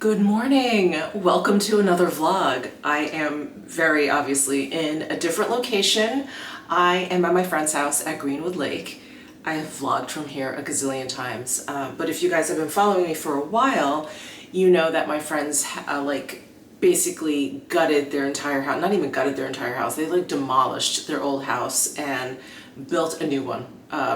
Good morning! Welcome to another vlog. I am very obviously in a different location. I am at my friend's house at Greenwood Lake. I have vlogged from here a gazillion times, but if you guys have been following me for a while, you know that my friends basically gutted their entire house. Not even gutted their entire house, they like demolished their old house and built a new one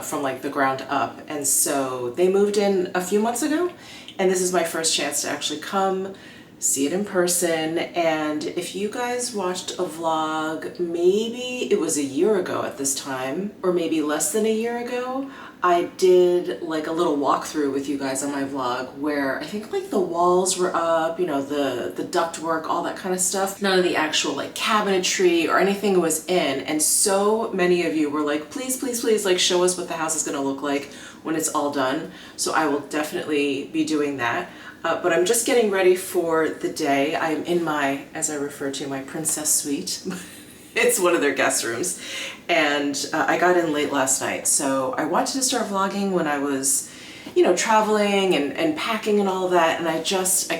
from like the ground up. And so they moved in a few months ago, and this is my first chance to actually come see it in person. And if you guys watched a vlog, maybe it was a year ago at this time, or maybe less than a year ago, I did like a little walkthrough with you guys on my vlog where I think like the walls were up, you know, the ductwork, all that kind of stuff. None of the actual like cabinetry or anything was in. And so many of you were like, please, please, please, like show us what the house is gonna look like when it's all done. So I will definitely be doing that. But I'm just getting ready for the day. I am in my, as I refer to, my princess suite. It's one of their guest rooms. And I got in late last night. So I wanted to start vlogging when I was, you know, traveling and packing and all of that. And I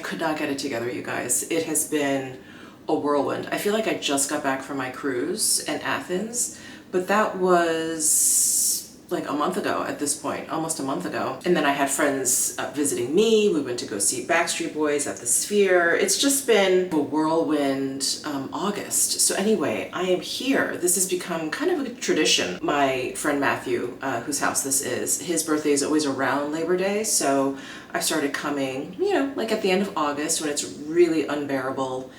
could not get it together, you guys. It has been a whirlwind. I feel like I just got back from my cruise in Athens, but that was like a month ago at this point, almost a month ago. And then I had friends visiting me. We went to go see Backstreet Boys at the Sphere. It's just been a whirlwind August. So anyway, I am here. This has become kind of a tradition. My friend Matthew, whose house this is, his birthday is always around Labor Day. So I started coming, you know, like at the end of August when it's really unbearable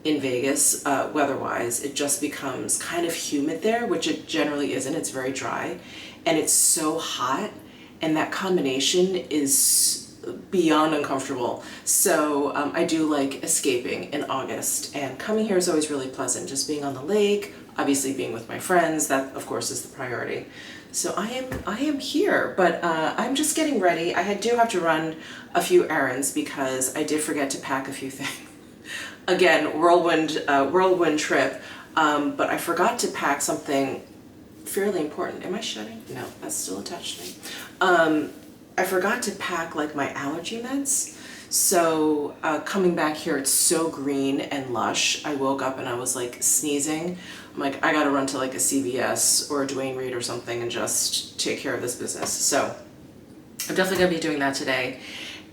in Vegas, weather-wise. It just becomes kind of humid there, which it generally isn't. It's very dry. And it's so hot, and that combination is beyond uncomfortable. So I do like escaping in August, and coming here is always really pleasant. Just being on the lake, obviously being with my friends, that of course is the priority. So I am here, but I'm just getting ready. I do have to run a few errands because I did forget to pack a few things. Again, whirlwind trip, but I forgot to pack something fairly important. Am I shutting? No, that's still attached to me. I forgot to pack like my allergy meds. So coming back here, it's so green and lush. I woke up and I was like sneezing. I'm like, I gotta run to like a CVS or a Dwayne Reed or something and just take care of this business. So I'm definitely gonna be doing that today.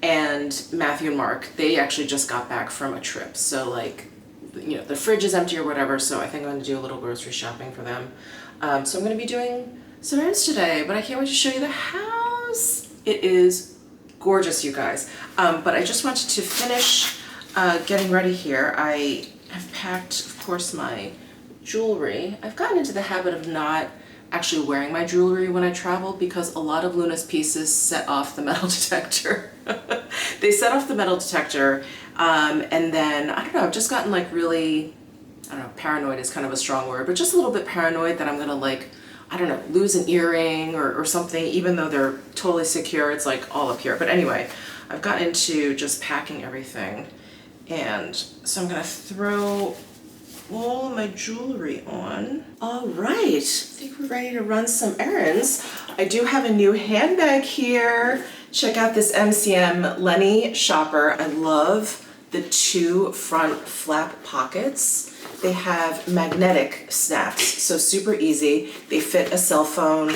And Matthew and Mark, they actually just got back from a trip. So like, you know, the fridge is empty or whatever. So I think I'm gonna do a little grocery shopping for them. So I'm going to be doing some errands today, but I can't wait to show you the house. It is gorgeous, you guys. But I just wanted to finish getting ready here. I have packed, of course, my jewelry. I've gotten into the habit of not actually wearing my jewelry when I travel because a lot of Luna's pieces set off the metal detector. They set off the metal detector, and then, I don't know, I've just gotten like really, I don't know, paranoid is kind of a strong word, but just a little bit paranoid that I'm gonna like, I don't know, lose an earring or something, even though they're totally secure, it's like all up here. But anyway, I've gotten into just packing everything. And so I'm gonna throw all my jewelry on. All right, I think we're ready to run some errands. I do have a new handbag here. Check out this MCM Lenny shopper. I love the two front flap pockets. They have magnetic snaps, so super easy. They fit a cell phone,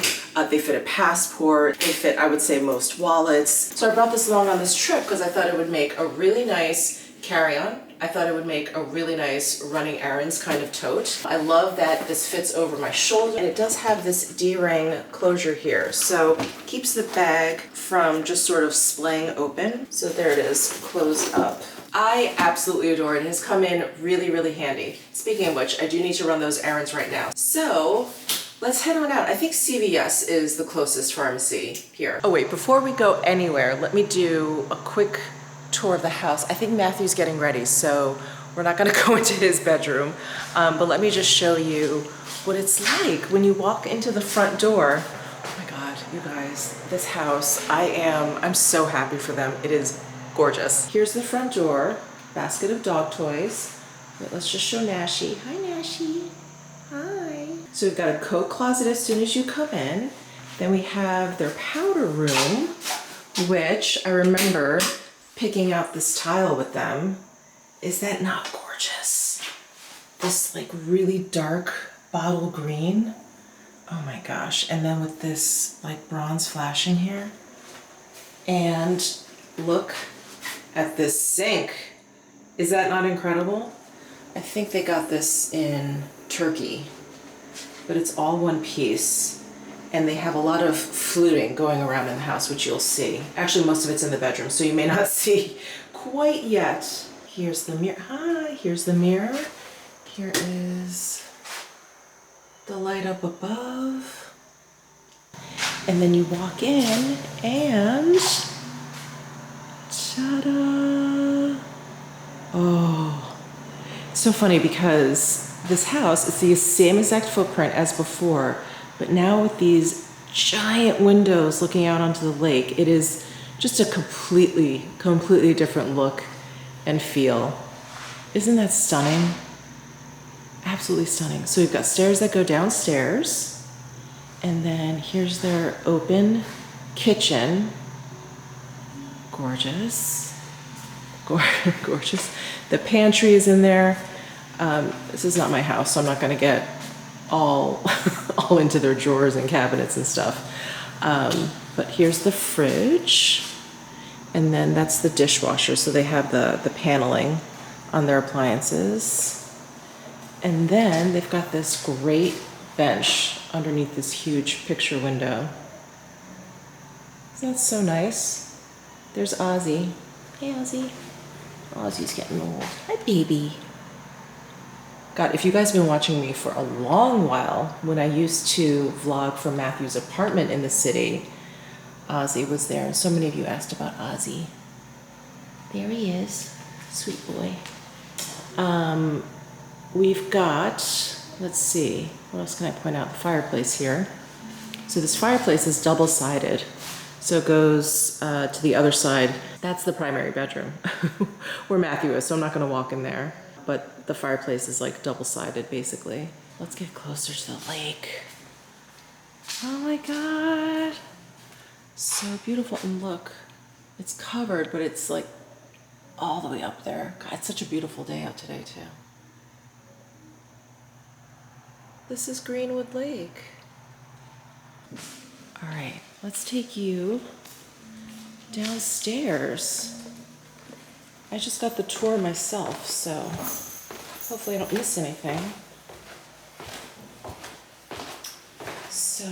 they fit a passport, they fit, I would say, most wallets. So I brought this along on this trip because I thought it would make a really nice carry-on. I thought it would make a really nice running errands kind of tote. I love that this fits over my shoulder, and it does have this D-ring closure here, so keeps the bag from just sort of splaying open. So there it is, closed up. I absolutely adore it. It has come in really, really handy. Speaking of which, I do need to run those errands right now. So let's head on out. I think CVS is the closest pharmacy here. Oh wait, before we go anywhere, let me do a quick tour of the house. I think Matthew's getting ready, so we're not gonna go into his bedroom, but let me just show you what it's like when you walk into the front door. Oh my God, you guys, this house, I'm so happy for them. It is gorgeous. Here's the front door, basket of dog toys. Wait, let's just show Nashi. Hi, Nashi. Hi. So we've got a coat closet as soon as you come in. Then we have their powder room, which I remember picking out this tile with them. Is that not gorgeous? This like really dark bottle green. Oh my gosh. And then with this like bronze flashing here. And look at this sink. Is that not incredible? I think they got this in Turkey, but it's all one piece. And they have a lot of fluting going around in the house, which you'll see. Actually, most of it's in the bedroom, so you may not see quite yet. Here's the mirror. Hi, here's the mirror. Here is the light up above. And then you walk in and ta-da! Oh, it's so funny because this house is the same exact footprint as before, but now with these giant windows looking out onto the lake, it is just a completely different look and feel. Isn't that stunning? Absolutely stunning. So we've got stairs that go downstairs, and then here's their open kitchen. Gorgeous. Gorgeous. The pantry is in there. This is not my house, so I'm not going to get all into their drawers and cabinets and stuff. But here's the fridge, and then that's the dishwasher. So they have the paneling on their appliances. And then they've got this great bench underneath this huge picture window. Isn't that so nice? There's Ozzy. Hey, Ozzy. Ozzy's getting old. Hi, baby. God, if you guys have been watching me for a long while, when I used to vlog from Matthew's apartment in the city, Ozzy was there, and so many of you asked about Ozzy. There he is. Sweet boy. We've got, let's see, what else can I point out? The fireplace here. So this fireplace is double-sided. So it goes to the other side. That's the primary bedroom where Matthew is, so I'm not gonna walk in there. But the fireplace is like double-sided, basically. Let's get closer to the lake. Oh my God. So beautiful, and look, it's covered, but it's like all the way up there. God, it's such a beautiful day out today too. This is Greenwood Lake. All right, let's take you downstairs. I just got the tour myself, so hopefully I don't miss anything. So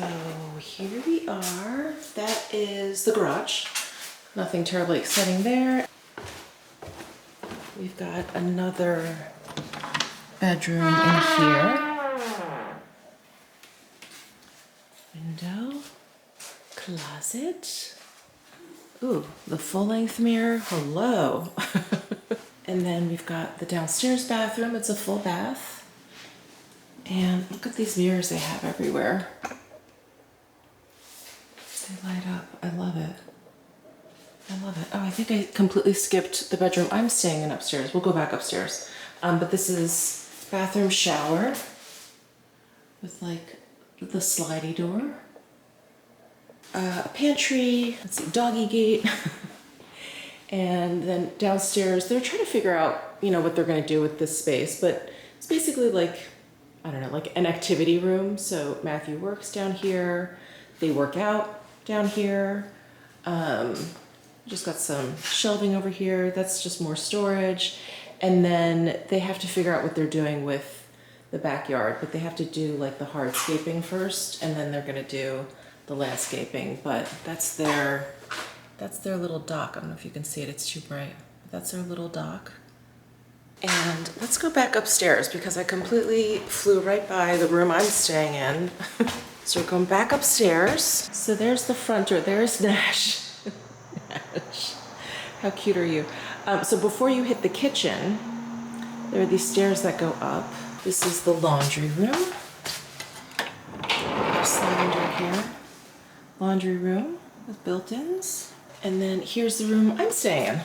here we are. That is the garage. Nothing terribly exciting there. We've got another bedroom in here. Window, closet. Ooh, the full-length mirror. Hello. And then we've got the downstairs bathroom. It's a full bath. And look at these mirrors they have everywhere. They light up. I love it. I love it. Oh, I think I completely skipped the bedroom I'm staying in upstairs. We'll go back upstairs. But this is bathroom shower with like the slidey door. A pantry, let's see, doggy gate. And then downstairs, they're trying to figure out, you know, what they're gonna do with this space, but it's basically like, I don't know, like an activity room. So Matthew works down here, they work out down here. Just got some shelving over here. That's just more storage. And then they have to figure out what they're doing with the backyard, but they have to do like the hardscaping first, and then they're gonna do the landscaping. But that's their little dock. I don't know if you can see it, it's too bright. But that's their little dock. And let's go back upstairs because I completely flew right by the room I'm staying in. So we're going back upstairs. So there's the front door, there's Nash. Nash. How cute are you? So before you hit the kitchen, there are these stairs that go up. This is the laundry room. Sliding door here. Laundry room with built-ins. And then here's the room I'm staying in.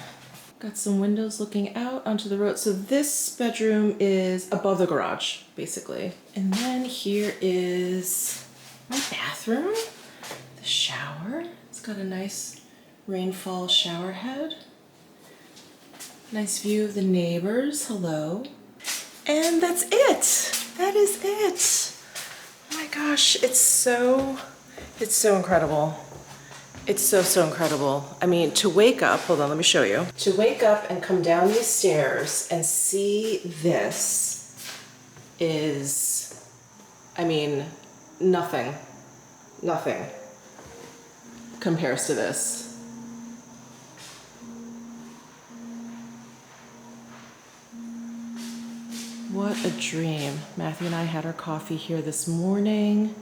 Got some windows looking out onto the road. So this bedroom is above the garage, basically. And then here is my bathroom, the shower. It's got a nice rainfall shower head. Nice view of the neighbors. Hello. And that's it. That is it. Oh my gosh, it's so incredible. It's so incredible. I mean, to wake up, hold on, let me show you. To wake up and come down these stairs and see this is, I mean, nothing compares to this. What a dream. Matthew and I had our coffee here this morning.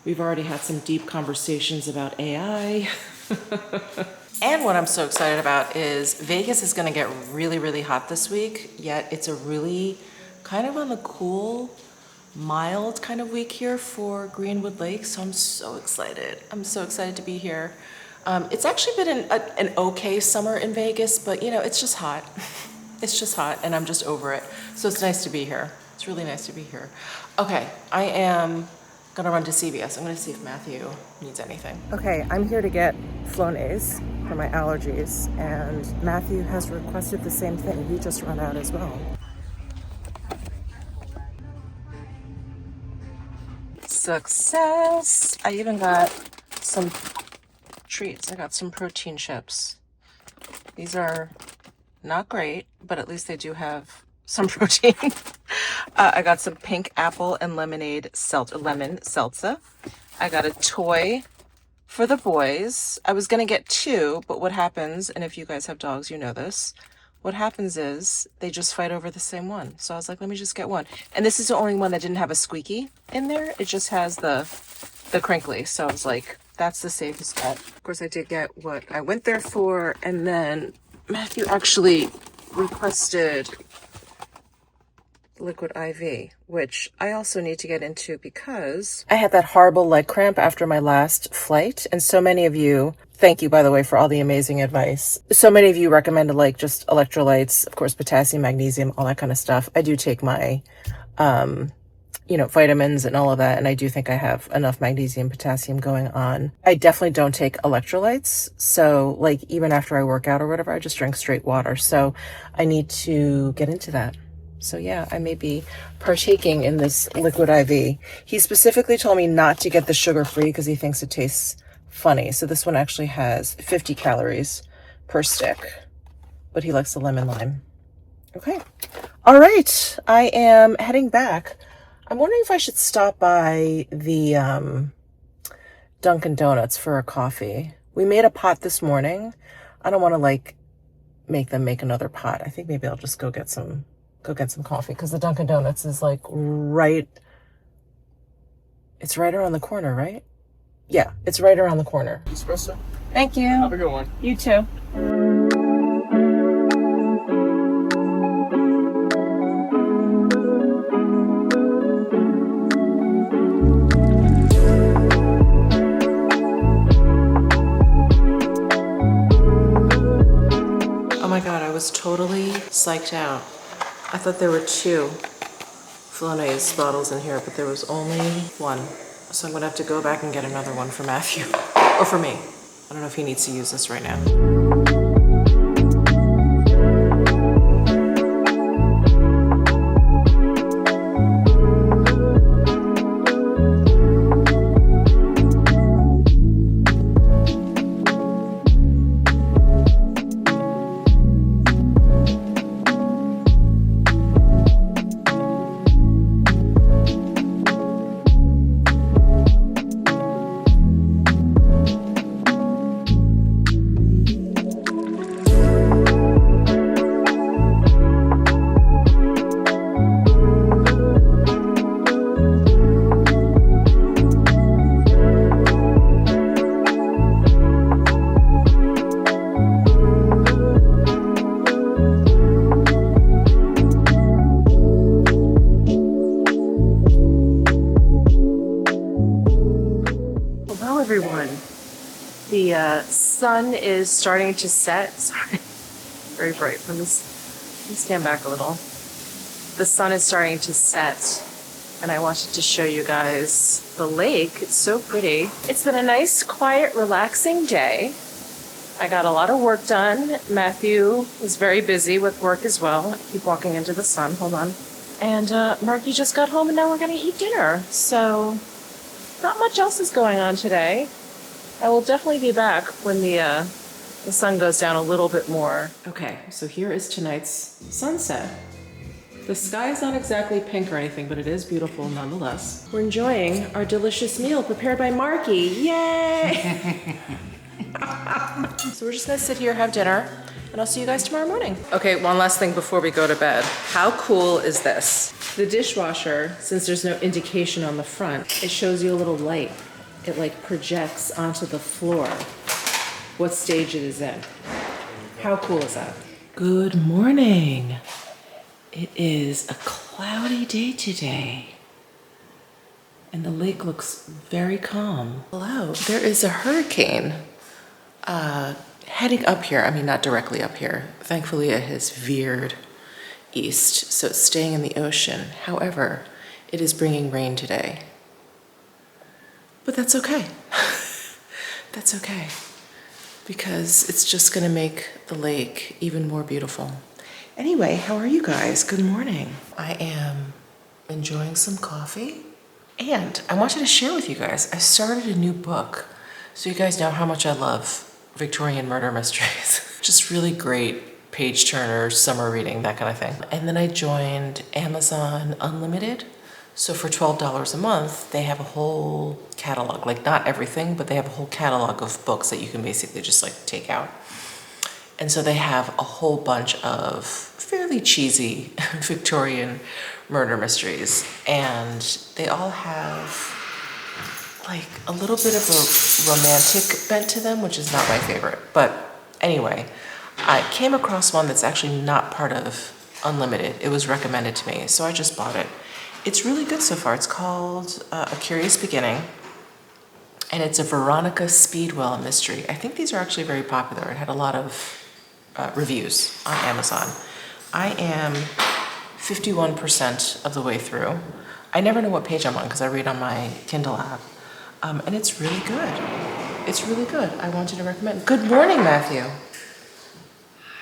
We've already had some deep conversations about AI. And what I'm so excited about is Vegas is gonna get really, really hot this week, yet it's a really kind of on the cool, mild kind of week here for Greenwood Lake, so I'm so excited. I'm so excited to be here. It's actually been an okay summer in Vegas, but you know, it's just hot. It's just hot and I'm just over it. So it's nice to be here. It's really nice to be here. Okay, I am gonna run to CVS. I'm gonna see if Matthew needs anything. Okay, I'm here to get Flonase for my allergies, and Matthew has requested the same thing. He just ran out as well. Success! I even got some treats. I got some protein chips. These are not great, but at least they do have some protein. I got some pink apple and lemon seltzer. I got a toy for the boys. I was gonna get two, but what happens, and if you guys have dogs, you know this, what happens is they just fight over the same one. So I was like, let me just get one. And this is the only one that didn't have a squeaky in there. It just has the crinkly. So I was like, that's the safest bet. Of course, I did get what I went there for, and then Matthew actually requested liquid IV, which I also need to get into because I had that horrible leg cramp after my last flight. And so many of you, thank you, by the way, for all the amazing advice. So many of you recommended like just electrolytes, of course, potassium, magnesium, all that kind of stuff. I do take my, vitamins and all of that. And I do think I have enough magnesium, potassium going on. I definitely don't take electrolytes. So like even after I work out or whatever, I just drink straight water. So I need to get into that. So yeah, I may be partaking in this liquid IV. He specifically told me not to get the sugar-free because he thinks it tastes funny. So this one actually has 50 calories per stick, but he likes the lemon lime. Okay. All right. I am heading back. I'm wondering if I should stop by the Dunkin' Donuts for a coffee. We made a pot this morning. I don't want to make them make another pot. I think maybe I'll just go get some coffee because the Dunkin' Donuts is it's right around the corner, right? Yeah, it's right around the corner. Espresso. Thank you. Have a good one. You too. Oh my God, I was totally psyched out. I thought there were 2 Flonase bottles in here, but there was only 1. So I'm gonna have to go back and get another one for Matthew, or for me. I don't know if he needs to use this right now. Everyone, the sun is starting to set. Sorry, very bright. Let me stand back a little. The sun is starting to set, and I wanted to show you guys the lake. It's so pretty. It's been a nice, quiet, relaxing day. I got a lot of work done. Matthew is very busy with work as well. I keep walking into the sun, hold on. And Marky just got home and now we're gonna eat dinner. So not much else is going on today. I will definitely be back when the sun goes down a little bit more. Okay, so here is tonight's sunset. The sky is not exactly pink or anything, but it is beautiful nonetheless. We're enjoying our delicious meal prepared by Marky. Yay! So we're just gonna sit here, have dinner, and I'll see you guys tomorrow morning. Okay, one last thing before we go to bed. How cool is this? The dishwasher, since there's no indication on the front, it shows you a little light. It like projects onto the floor what stage it is in. How cool is that? Good morning. It is a cloudy day today, and the lake looks very calm. Hello, there is a hurricane heading up here. I mean, not directly up here. Thankfully, it has veered east, so it's staying in the ocean. However, it is bringing rain today. But that's okay. That's okay, because it's just gonna make the lake even more beautiful. Anyway, how are you guys? Good morning. I am enjoying some coffee, and I wanted to share with you guys, I started a new book. So you guys know how much I love Victorian murder mysteries. Just really great page turner, summer reading, that kind of thing. And then I joined Amazon Unlimited. So for $12 a month, they have a whole catalog, like not everything, but they have a whole catalog of books that you can basically just like take out. And so they have a whole bunch of fairly cheesy Victorian murder mysteries. And they all have like a little bit of a romantic bent to them, which is not my favorite. But anyway, I came across one that's actually not part of Unlimited. It was recommended to me, so I just bought it. It's really good so far. It's called A Curious Beginning, and it's a Veronica Speedwell mystery. I think these are actually very popular. It had a lot of reviews on Amazon. I am 51% of the way through. I never know what page I'm on because I read on my Kindle app. And it's really good. It's really good. I wanted to recommend. Good morning, Matthew.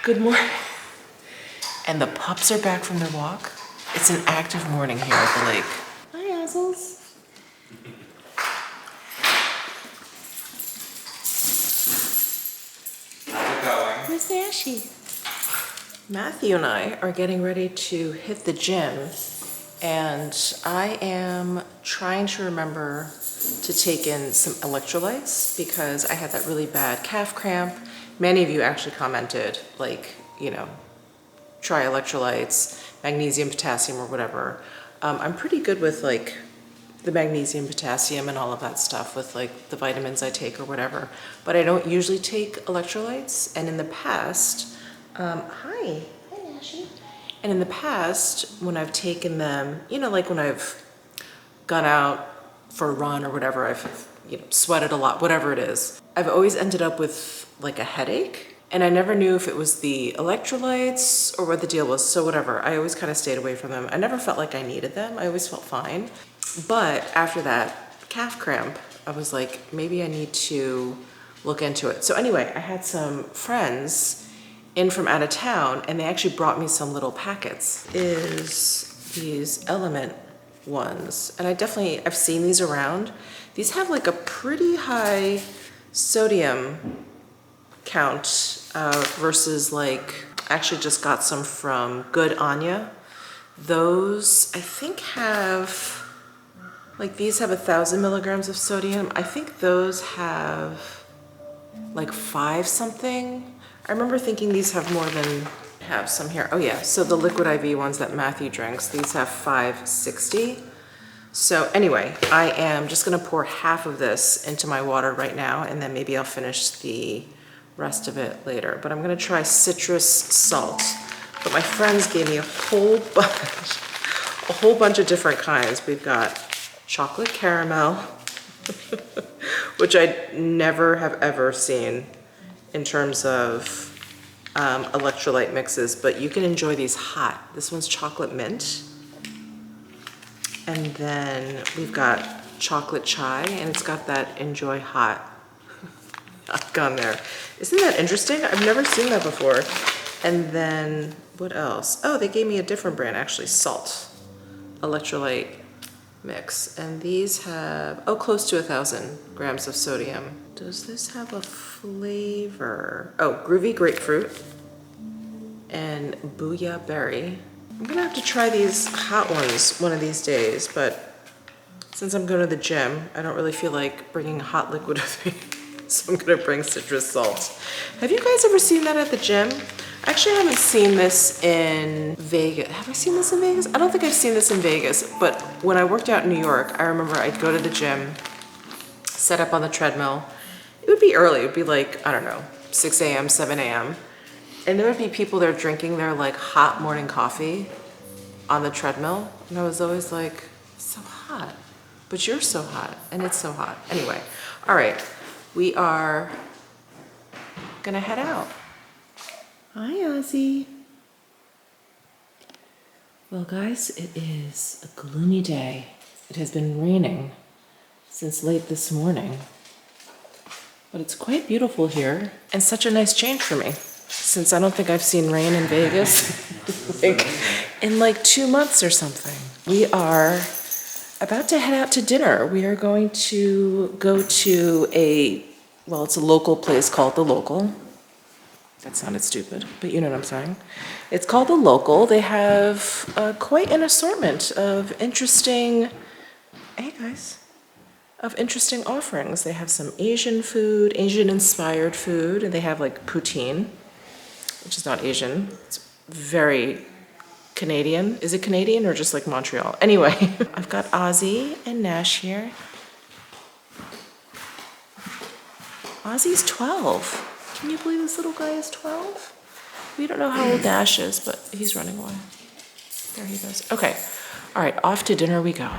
Good morning. And the pups are back from their walk. It's an active morning here at the lake. Hi, Assels. How's it going? Where's Ashy? Matthew and I are getting ready to hit the gym, and I am trying to remember to take in some electrolytes because I had that really bad calf cramp. Many of you actually commented, like, you know, try electrolytes, magnesium, potassium, or whatever. I'm pretty good with like the magnesium, potassium, and all of that stuff with like the vitamins I take or whatever, but I don't usually take electrolytes. And in the past, hi Ashley. And in the past, when I've taken them, you know, like when I've gone out for a run or whatever, I've sweated a lot, whatever it is, I've always ended up with like a headache. And I never knew if it was the electrolytes or what the deal was, so whatever. I always kind of stayed away from them. I never felt like I needed them. I always felt fine. But after that calf cramp, I was like, maybe I need to look into it. So anyway, I had some friends in from out of town, and they actually brought me some little packets. These Element ones. And I've seen these around. These have like a pretty high sodium count versus like, I actually just got some from Good Anya. Those I think have, like these have 1,000 milligrams of sodium. I think those have like 5 something. I remember thinking these have more than, have some here. Oh yeah, so the liquid IV ones that Matthew drinks, these have 560. So anyway, I am just gonna pour half of this into my water right now, and then maybe I'll finish the rest of it later. But I'm gonna try citrus salt. But my friends gave me a whole bunch of different kinds. We've got chocolate caramel, which I never have ever seen in terms of electrolyte mixes, but you can enjoy these hot. This one's chocolate mint. And then we've got chocolate chai, and it's got that enjoy hot I've gone there. Isn't that interesting? I've never seen that before. And then, what else? Oh, they gave me a different brand, actually, Salt electrolyte mix. And these have, oh, close to 1,000 grams of sodium. Does this have a flavor? Oh, Groovy Grapefruit and Booyah Berry. I'm gonna have to try these hot ones one of these days, but since I'm going to the gym, I don't really feel like bringing hot liquid with me. So I'm gonna bring citrus salt. Have you guys ever seen that at the gym? I actually haven't seen this in Vegas. Have I seen this in Vegas? I don't think I've seen this in Vegas, but when I worked out in New York, I remember I'd go to the gym, set up on the treadmill. It would be early, it would be like, I don't know, 6 a.m., 7 a.m. And there would be people there drinking their like hot morning coffee on the treadmill. And I was always like, so hot, but you're so hot and it's so hot. Anyway, all right. We are gonna head out. Hi, Ozzy. Well, guys, it is a gloomy day. It has been raining since late this morning, but it's quite beautiful here and such a nice change for me since I don't think I've seen rain in Vegas in like 2 months or something. We are about to head out to dinner. We are going to go to well, it's a local place called The Local. That sounded stupid, but you know what I'm saying. It's called The Local. They have quite an assortment of interesting, hey guys, of interesting offerings. They have some Asian food, Asian-inspired food, and they have like poutine, which is not Asian. It's very Canadian. Is it Canadian or just like Montreal? Anyway, I've got Ozzy and Nash here. Ozzy's 12. Can you believe this little guy is 12? We don't know how old Nash is, but he's running away. There he goes. Okay. All right, off to dinner we go.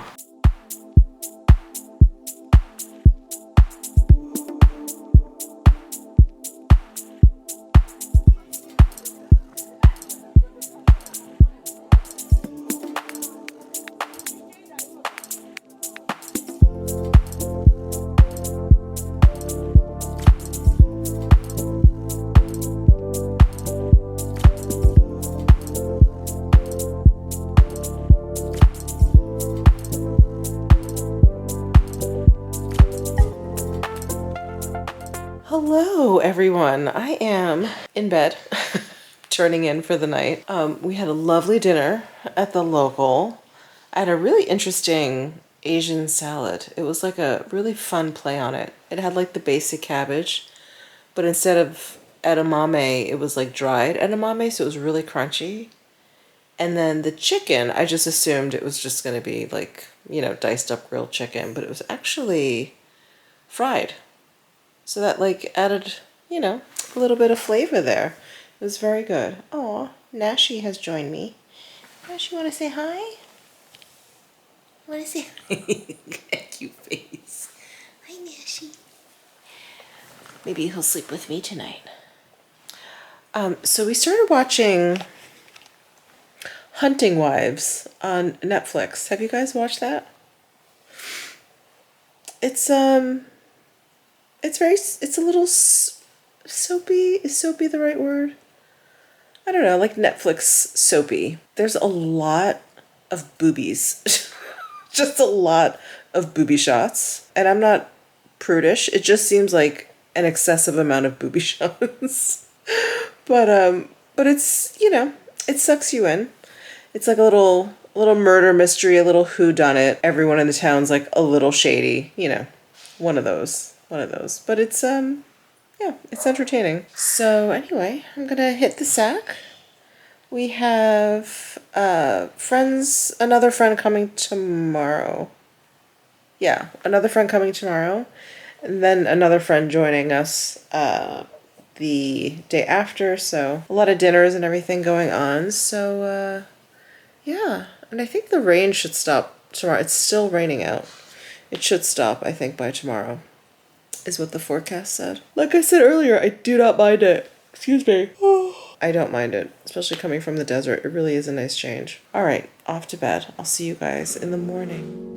Hello, everyone. I am in bed, turning in for the night. We had a lovely dinner at The Local. I had a really interesting Asian salad. It was like a really fun play on it. It had like the basic cabbage, but instead of edamame, it was like dried edamame, so it was really crunchy. And then the chicken, I just assumed it was just going to be like, you know, diced up grilled chicken, but it was actually fried. So that like added, you know, a little bit of flavor there. It was very good. Oh, Nashi has joined me. Nash, you want to say hi? Want to say hi? Cute face. Hi, Nashi. Maybe he'll sleep with me tonight. So we started watching Hunting Wives on Netflix. Have you guys watched that? It's a little soapy. Is soapy the right word? I don't know, like Netflix soapy. There's a lot of boobies. Just a lot of booby shots. And I'm not prudish. It just seems like an excessive amount of booby shots. But it's, you know, it sucks you in. It's like a little murder mystery, a little whodunit. Everyone in the town's like a little shady, you know. One of those. But it's yeah, it's entertaining. So anyway, I'm gonna hit the sack. We have another friend coming tomorrow. Yeah, another friend coming tomorrow. And then another friend joining us the day after. So a lot of dinners and everything going on. So yeah, and I think the rain should stop tomorrow. It's still raining out. It should stop, I think, by tomorrow, is what the forecast said. Like I said earlier, I do not mind it. Excuse me. I don't mind it, especially coming from the desert. It really is a nice change. All right, off to bed. I'll see you guys in the morning.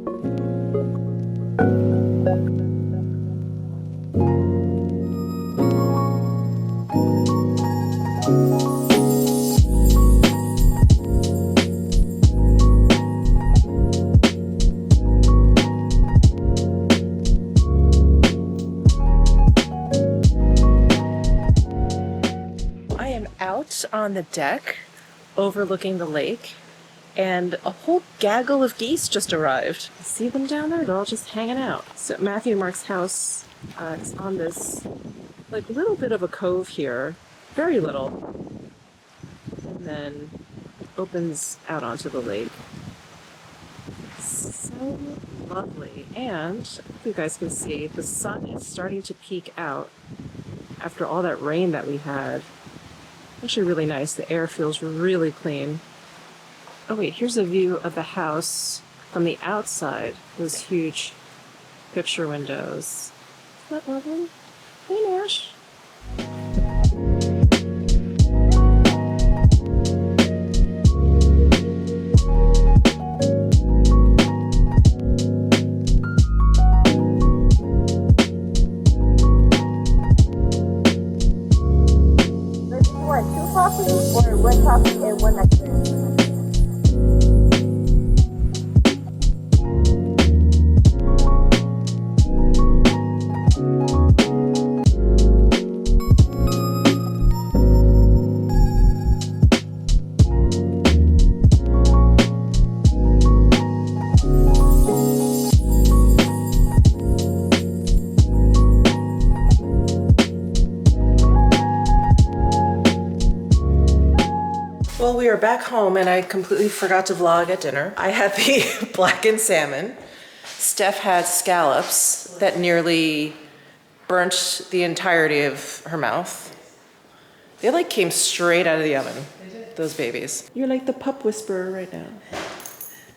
out on the deck overlooking the lake, and a whole gaggle of geese just arrived. See them down there? They're all just hanging out. So Matthew and Mark's house is on this like little bit of a cove here, very little, and then opens out onto the lake. So lovely. And if you guys can see, the sun is starting to peek out after all that rain that we had. Actually really nice. The air feels really clean. Oh wait, here's a view of the house from the outside. Those huge picture windows. Isn't that lovely? Hey Nash. Or one coffee and one ice cream. Well, we are back home and I completely forgot to vlog at dinner. I had the blackened salmon. Steph had scallops that nearly burnt the entirety of her mouth. They like came straight out of the oven, those babies. You're like the pup whisperer right now.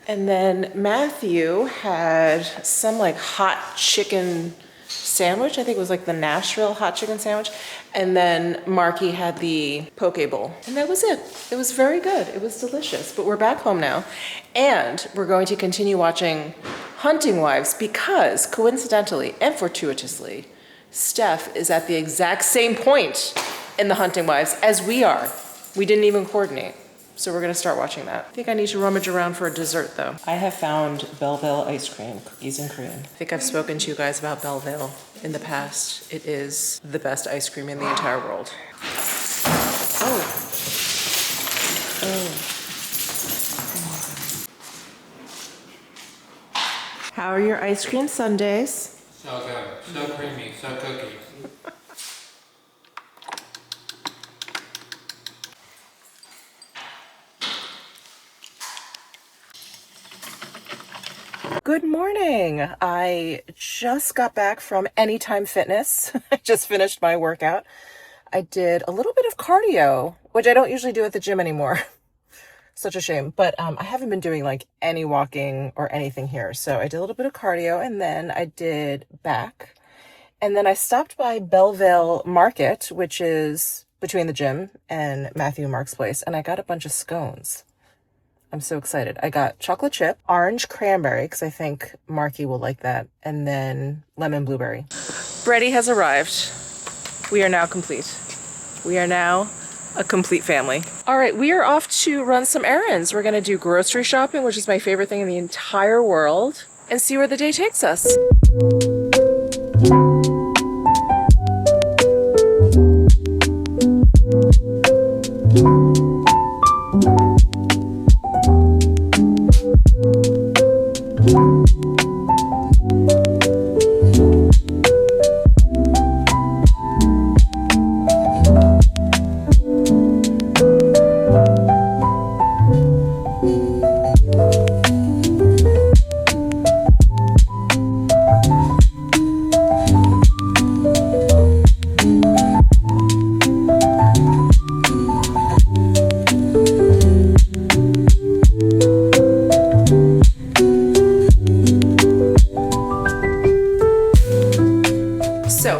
And then Matthew had some like hot chicken sandwich. I think it was like the Nashville hot chicken sandwich. And then Marky had the poke bowl. And that was it. It was very good. It was delicious. But we're back home now. And we're going to continue watching Hunting Wives because coincidentally and fortuitously, Steph is at the exact same point in the Hunting Wives as we are. We didn't even coordinate. So we're gonna start watching that. I think I need to rummage around for a dessert though. I have found Belleville ice cream, cookies and cream. I think I've spoken to you guys about Belleville in the past. It is the best ice cream in the entire world. Oh. How are your ice cream sundaes? So good, so creamy, so cookie. Good morning. I just got back from Anytime Fitness. I just finished my workout. I did a little bit of cardio, which I don't usually do at the gym anymore. Such a shame. But I haven't been doing like any walking or anything here. So I did a little bit of cardio and then I did back. And then I stopped by Belleville Market, which is between the gym and Matthew and Mark's place. And I got a bunch of scones. I'm so excited. I got chocolate chip, orange cranberry, because I think Marky will like that, and then lemon blueberry. Brady has arrived. We are now complete. We are now a complete family. All right, we are off to run some errands. We're gonna do grocery shopping, which is my favorite thing in the entire world, and see where the day takes us.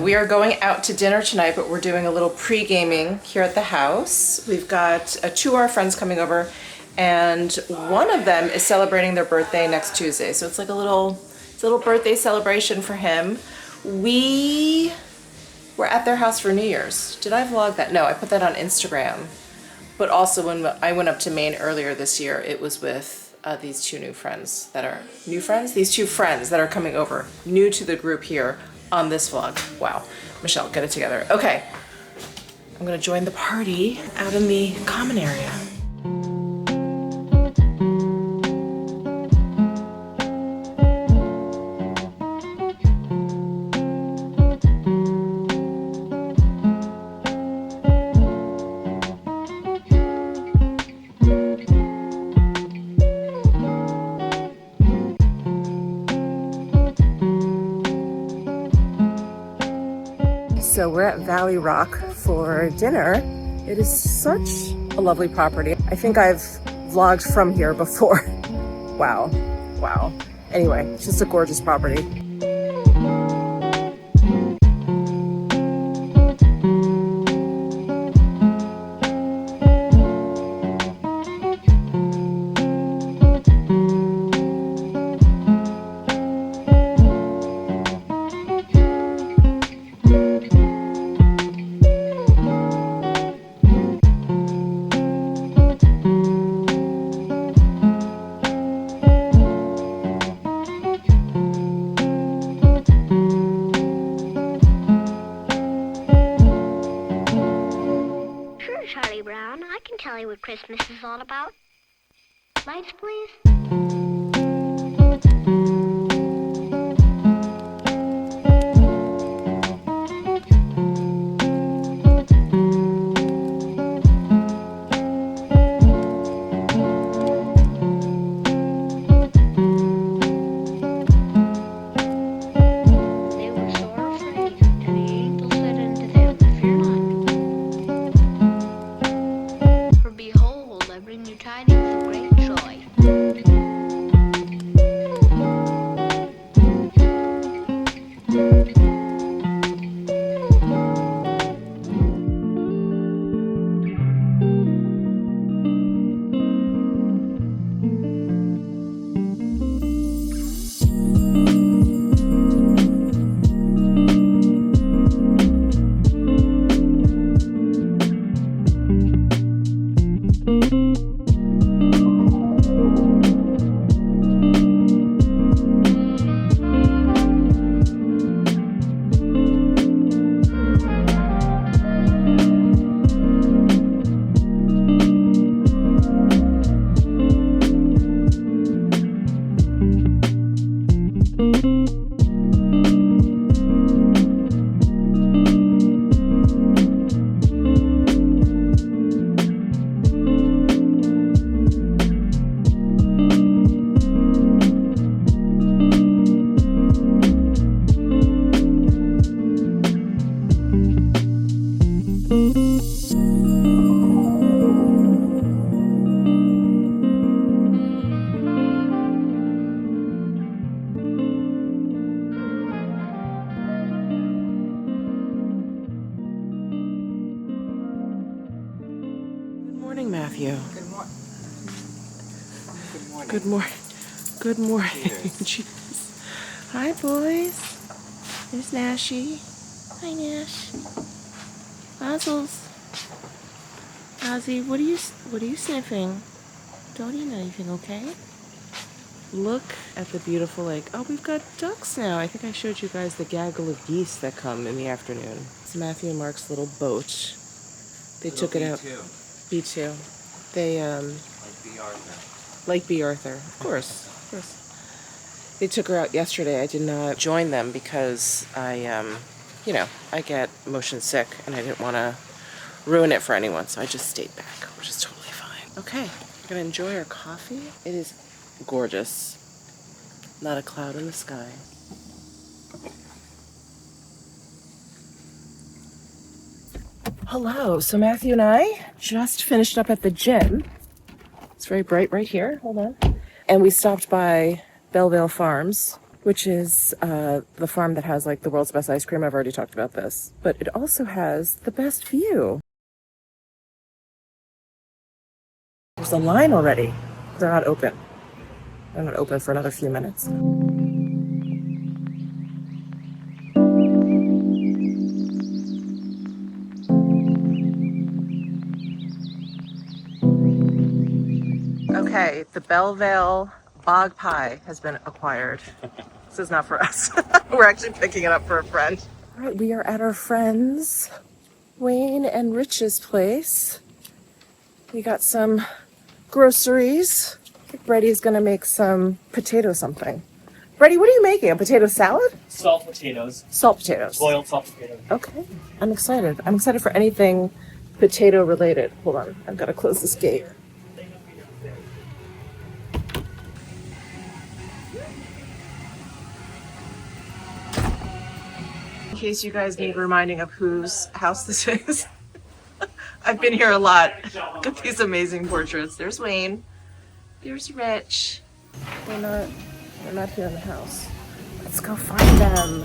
We are going out to dinner tonight, but we're doing a little pre-gaming here at the house. We've got two of our friends coming over, and one of them is celebrating their birthday next Tuesday. So it's like a little birthday celebration for him. We were at their house for New Year's. Did I vlog that? No, I put that on Instagram. But also when I went up to Maine earlier this year, it was with these two new friends that are, These two friends that are coming over, new to the group here on this vlog. Wow, Michelle, get it together. Okay, I'm gonna join the party out in the common area. So we're at Valley Rock for dinner. It is such a lovely property. I think I've vlogged from here before. Wow, wow. Anyway, it's just a gorgeous property. Charlie Brown, I can tell you what Christmas is all about. Lights, please. They were sore afraid, and the angel said unto them, Fear not. For behold, I bring you tidings of great joy. Good morning, Matthew. Good morning. Good morning. Good morning. Good morning. Cheers. Hi, boys. There's Nashie. Hi, Nash. Ozzy, what are you sniffing? Don't eat anything, okay? Look at the beautiful lake. Oh, we've got ducks now. I think I showed you guys the gaggle of geese that come in the afternoon. It's Matthew and Mark's little boat. They took it out. B2. They, Like B. Arthur. Like B. Arthur. Of course. They took her out yesterday. I did not join them because I get motion sick and I didn't want to ruin it for anyone. So I just stayed back, which is totally fine. Okay. We're going to enjoy our coffee. It is gorgeous. Not a cloud in the sky. Hello. So Matthew and I just finished up at the gym. It's very bright right here. Hold on. And we stopped by Belleville Farms, which is the farm that has like the world's best ice cream. I've already talked about this. But it also has the best view. There's a line already. They're not open. They're not open for another few minutes. Okay, the Belleville Bog Pie has been acquired. This is not for us. We're actually picking it up for a friend. All right, we are at our friend's Wayne and Rich's place. We got some groceries. I think Brady's gonna make some potato something. Brady, what are you making? A potato salad? Salt potatoes. Salt potatoes. Boiled salt potatoes. Okay. I'm excited. I'm excited for anything potato related. Hold on. I've got to close this gate. In case you guys need reminding of whose house this is. I've been here a lot. Look at these amazing portraits. There's Wayne. There's Rich. They're not here in the house. Let's go find them.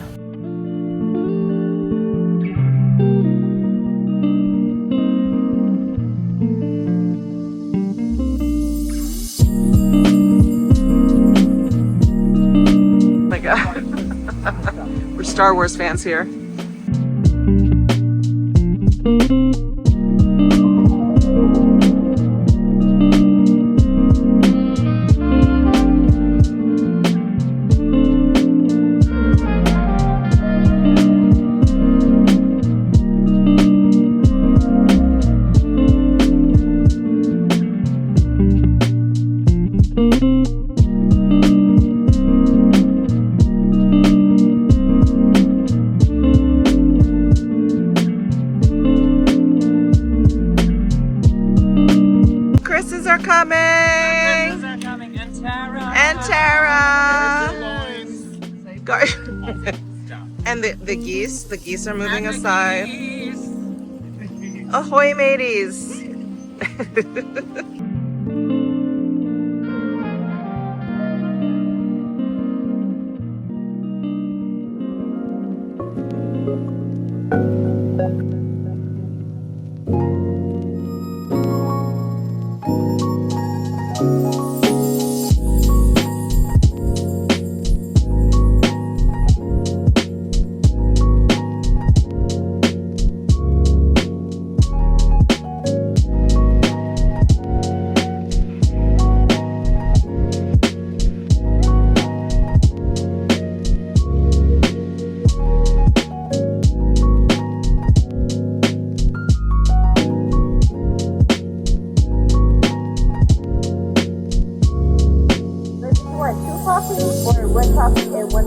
Oh my God. We're Star Wars fans here. Chris's are coming! And Tara! And Tara! And the geese are moving aside. Ahoy, mateys! Two coffees or one coffee and one